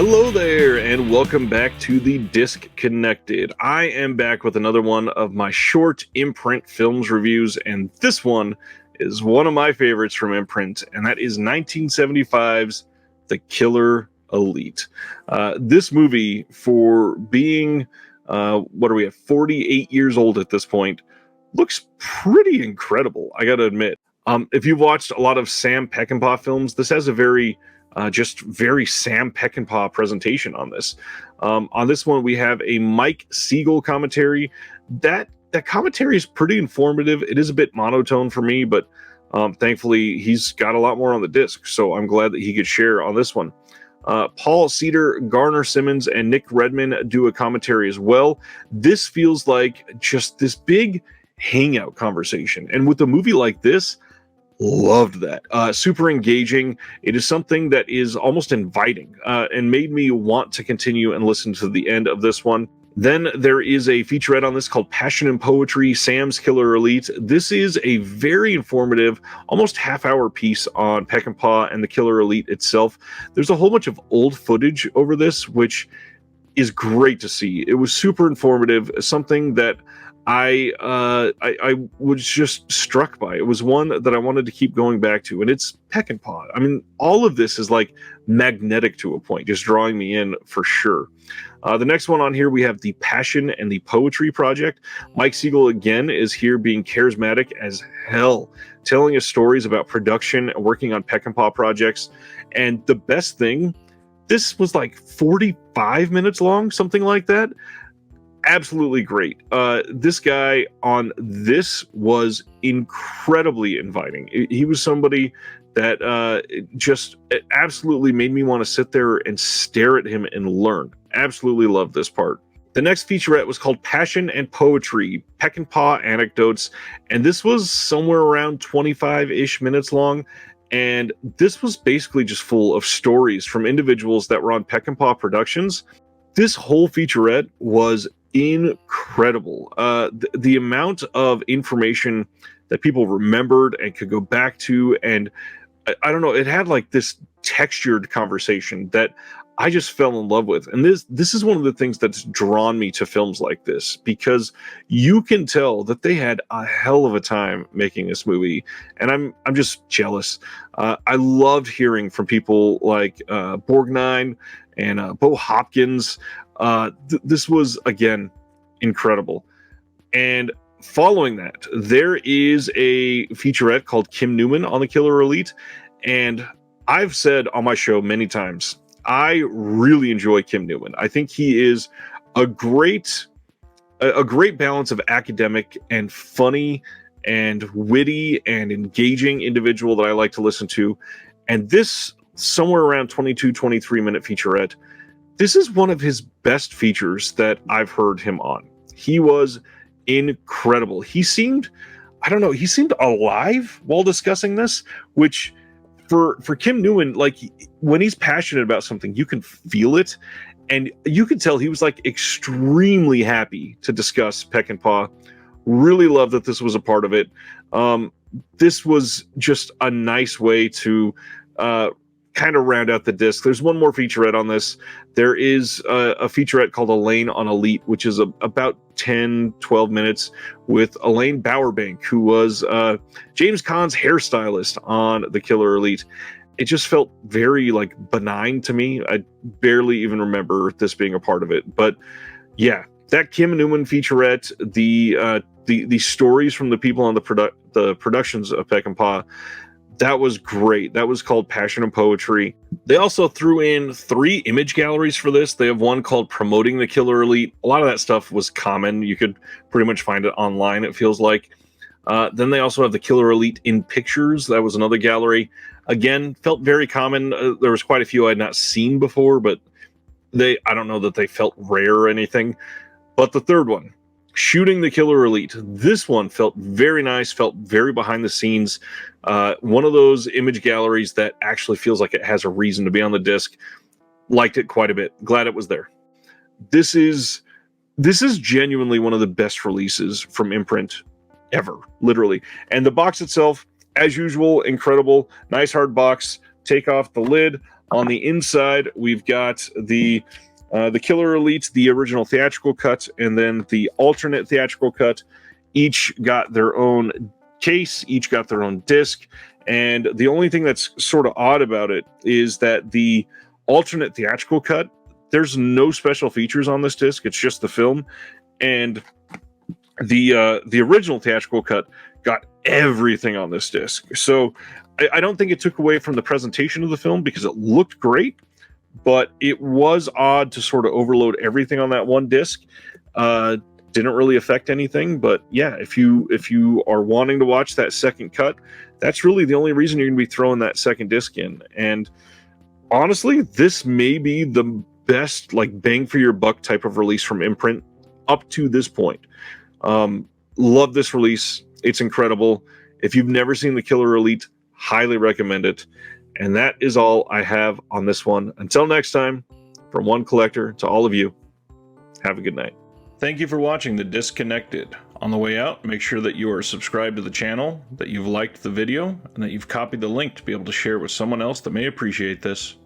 Hello there, and welcome back to the Disc Connected. I am back with another one of my short Imprint Films reviews, and this one is one of my favorites from Imprint, and that is 1975's The Killer Elite. This movie, for being, 48 years old at this point, looks pretty incredible, I gotta admit. If you've watched a lot of Sam Peckinpah films, this has a very Sam Peckinpah presentation on this. On this one, we have a Mike Siegel commentary. That commentary is pretty informative. It is a bit monotone for me, but thankfully he's got a lot more on the disc, so I'm glad that he could share on this one. Paul Cedar, Garner Simmons, and Nick Redman do a commentary as well. This feels like just this big hangout conversation, and with a movie like this, loved that. Super engaging. It is something that is almost inviting and made me want to continue and listen to the end of this one. Then there is a featurette on this called Passion and Poetry, Sam's Killer Elite. This is a very informative, almost half-hour piece on Peckinpah and the Killer Elite itself. There's a whole bunch of old footage over this, which is great to see. It was super informative, something that I was just struck by. It was one that I wanted to keep going back to, and it's Peckinpah. I mean, all of this is like magnetic to a point, just drawing me in for sure. The next one on here, we have the Passion and the Poetry Project. Mike Siegel again is here being charismatic as hell, telling us stories about production and working on Peckinpah projects. And the best thing, this was like 45 minutes long, something like that. Absolutely great. This guy on this was incredibly inviting. He was somebody that just absolutely made me want to sit there and stare at him and learn. Absolutely loved this part. The next featurette was called Passion and Poetry, Peckinpah Anecdotes, and this was somewhere around 25-ish minutes long. And this was basically just full of stories from individuals that were on Peckinpah Productions. This whole featurette was incredible. The amount of information that people remembered and could go back to, and I don't know, it had like this textured conversation that I just fell in love with. And this is one of the things that's drawn me to films like this, because you can tell that they had a hell of a time making this movie, and I'm just jealous. I loved hearing from people like Borgnine and Bo Hopkins. This was, again, incredible. And following that, there is a featurette called Kim Newman on the Killer Elite. And I've said on my show many times, I really enjoy Kim Newman. I think he is a great balance of academic and funny and witty and engaging individual that I like to listen to. And this, somewhere around 22-23 minute featurette, this is one of his best features that I've heard him on. He was incredible. He seemed alive while discussing this, which for Kim Newman, like, when he's passionate about something, you can feel it. And you could tell he was like extremely happy to discuss Peckinpah. Really loved that this was a part of it. This was just a nice way to kind of round out the disc. There's one more featurette on this. There is a featurette called Elaine on Elite, which is about 10-12 minutes with Elaine Bowerbank, who was James Caan's hairstylist on The Killer Elite. It just felt very like benign to me. I barely even remember this being a part of it. But yeah, that Kim Newman featurette, the stories from the people on the productions of Peckinpah, that was great. That was called Passion and Poetry. They also threw in 3 image galleries for this. They have one called Promoting the Killer Elite. A lot of that stuff was common. You could pretty much find it online, it feels like. Then they also have the Killer Elite in Pictures. That was another gallery. Again, felt very common. There was quite a few I had not seen before, but I don't know that they felt rare or anything. But the third one, Shooting the Killer Elite. This one felt very nice, felt very behind the scenes. One of those image galleries that actually feels like it has a reason to be on the disc. Liked it quite a bit. Glad it was there. This is genuinely one of the best releases from Imprint ever, literally. And the box itself, as usual, incredible. Nice hard box. Take off the lid. On the inside, we've got the Killer Elite, the original theatrical cut, and then the alternate theatrical cut. Each got their own case, each got their own disc, and the only thing that's sort of odd about it is that the alternate theatrical cut, there's no special features on this disc. It's just the film, and the original theatrical cut got everything on this disc. So I don't think it took away from the presentation of the film because it looked great, but it was odd to sort of overload everything on that one disc. Didn't really affect anything, but yeah, if you are wanting to watch that second cut, that's really the only reason you're going to be throwing that second disc in. And honestly, this may be the best like bang for your buck type of release from Imprint up to this point. Love this release. It's incredible. If you've never seen the Killer Elite, highly recommend it. And that is all I have on this one. Until next time, from one collector to all of you, have a good night. Thank you for watching The Disconnected. On the way out, make sure that you are subscribed to the channel, that you've liked the video, and that you've copied the link to be able to share with someone else that may appreciate this.